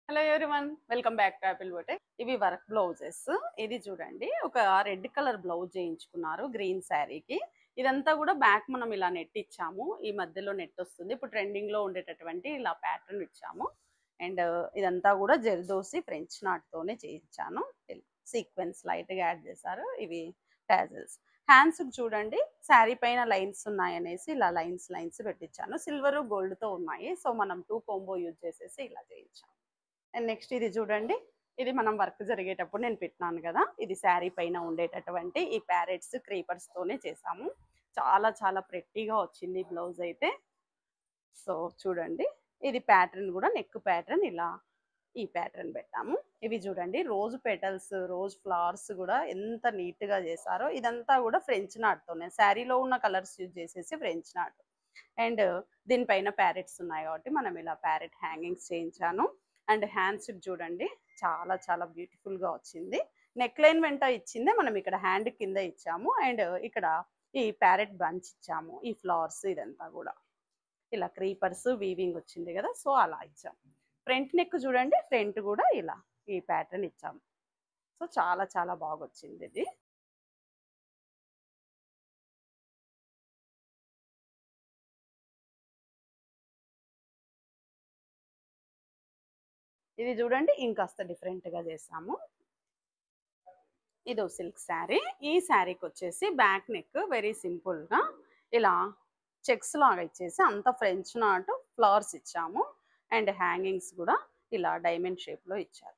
Hello everyone, welcome back to Apple boutique. ఇవి work blouses. ఇది చూడండి, ఒక రెడ్ కలర్ బ్లౌజ్ చేయించుకున్నారు గ్రీన్ శారీకి. ఇదంతా కూడా బ్యాక్ మనం ఇలా నెట్ ఇచ్చాము. ఈ మధ్యలో నెట్ వస్తుంది. ఇప్పుడు ట్రెండింగ్ లో ఉండేటటువంటి ఇలా ప్యాటర్న్ ఇచ్చాము. అండ్ ఇదంతా కూడా జర్దోసి ఫ్రెంచ్ నాట్ తోనే చేయించాను. సీక్వెన్స్ లైట్ గా యాడ్ చేశారు. ఇవి టాజల్స్. హ్యాండ్స్ చూడండి, శారీ పైన లైన్స్ ఉన్నాయనేసి ఇలా లైన్స్ లైన్స్ పెట్టించాను. సిల్వర్ గోల్డ్ తో ఉన్నాయి, సో మనం 2 కాంబో యూజ్ చేసేసి ఇలా చేయించాము. అండ్ నెక్స్ట్ ఇది చూడండి, ఇది మనం వర్క్ జరిగేటప్పుడు నేను పెట్టినాను కదా, ఇది శారీ పైన ఉండేటటువంటి ఈ ప్యారెట్స్ క్రీపర్స్ తోనే చేసాము. చాలా చాలా ప్రెట్టీగా వచ్చింది బ్లౌజ్ అయితే. సో చూడండి, ఇది ప్యాటర్న్ కూడా నెక్ ప్యాటర్న్ ఇలా ఈ ప్యాటర్న్ పెట్టాము. ఇవి చూడండి, రోజ్ పెటల్స్, రోజ్ ఫ్లవర్స్ కూడా ఎంత నీట్ గా చేశారో. ఇదంతా కూడా ఫ్రెంచ్ నాట్ తోనే, శారీలో ఉన్న కలర్స్ యూజ్ చేసేసి ఫ్రెంచ్ నాట్. అండ్ దీనిపైన ప్యారెట్స్ ఉన్నాయి కాబట్టి మనం ఇలా ప్యారెట్ హ్యాంగింగ్స్ చేయించాను. అండ్ హ్యాండ్స్ చూడండి, చాలా చాలా బ్యూటిఫుల్ గా వచ్చింది. నెక్ లైన్ వెంట ఇచ్చిందే మనం ఇక్కడ హ్యాండ్ కింద ఇచ్చాము. అండ్ ఇక్కడ ఈ ప్యారెట్ బంచ్ ఇచ్చాము. ఈ ఫ్లవర్స్ ఇదంతా కూడా ఇలా క్రీపర్స్ వీవింగ్ వచ్చింది కదా, సో అలా ఇచ్చాము. ఫ్రంట్ నెక్ చూడండి, ఫ్రంట్ కూడా ఇలా ఈ ప్యాటర్న్ ఇచ్చాము. సో చాలా చాలా బాగా వచ్చింది ఇది. ఇది చూడండి, ఇంకాస్త డిఫరెంట్ గా చేసాము. ఇదో సిల్క్ శారీ. ఈ శారీకి వచ్చేసి బ్యాక్ నెక్ వెరీ సింపుల్ గా ఇలా చెక్స్ లాగా ఇచ్చేసి అంత ఫ్రెంచ్ నాట్ ఫ్లవర్స్ ఇచ్చాము. అండ్ హ్యాంగింగ్స్ కూడా ఇలా డైమండ్ షేప్ లో ఇచ్చారు.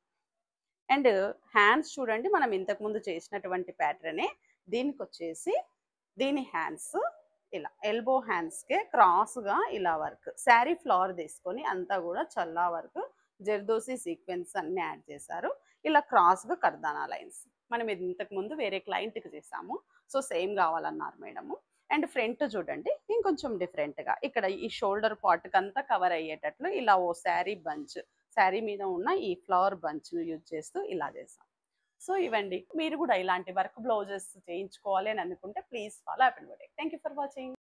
అండ్ హ్యాండ్స్ చూడండి, మనం ఇంతకు ముందు చేసినటువంటి ప్యాటర్నే. దీనికి వచ్చేసి దీని హ్యాండ్స్ ఇలా ఎల్బో హ్యాండ్స్ కే క్రాస్ గా ఇలా వర్క్, శారీ ఫ్లవర్ తీసుకొని అంతా కూడా చల్లా వర్క్, జర్దోసి సీక్వెన్స్ అన్ని యాడ్ చేశారు. ఇలా క్రాస్ గా కర్దానా లైన్స్ మనం ఇది ఇంతకు ముందు వేరే క్లయింట్కి చేసాము. సో సేమ్ కావాలన్నారు మేడము. అండ్ ఫ్రంట్ చూడండి, ఇంకొంచెం డిఫరెంట్గా ఇక్కడ ఈ షోల్డర్ పార్ట్కి అంతా కవర్ అయ్యేటట్లు ఇలా ఓ శారీ బంచ్, శారీ మీద ఉన్న ఈ ఫ్లవర్ బంచ్ను యూజ్ చేస్తూ ఇలా చేసాం. సో ఇవండి, మీరు కూడా ఇలాంటి వర్క్ బ్లౌజెస్ చేయించుకోవాలి అని అనుకుంటే please follow Apple boutique. Thank you for watching.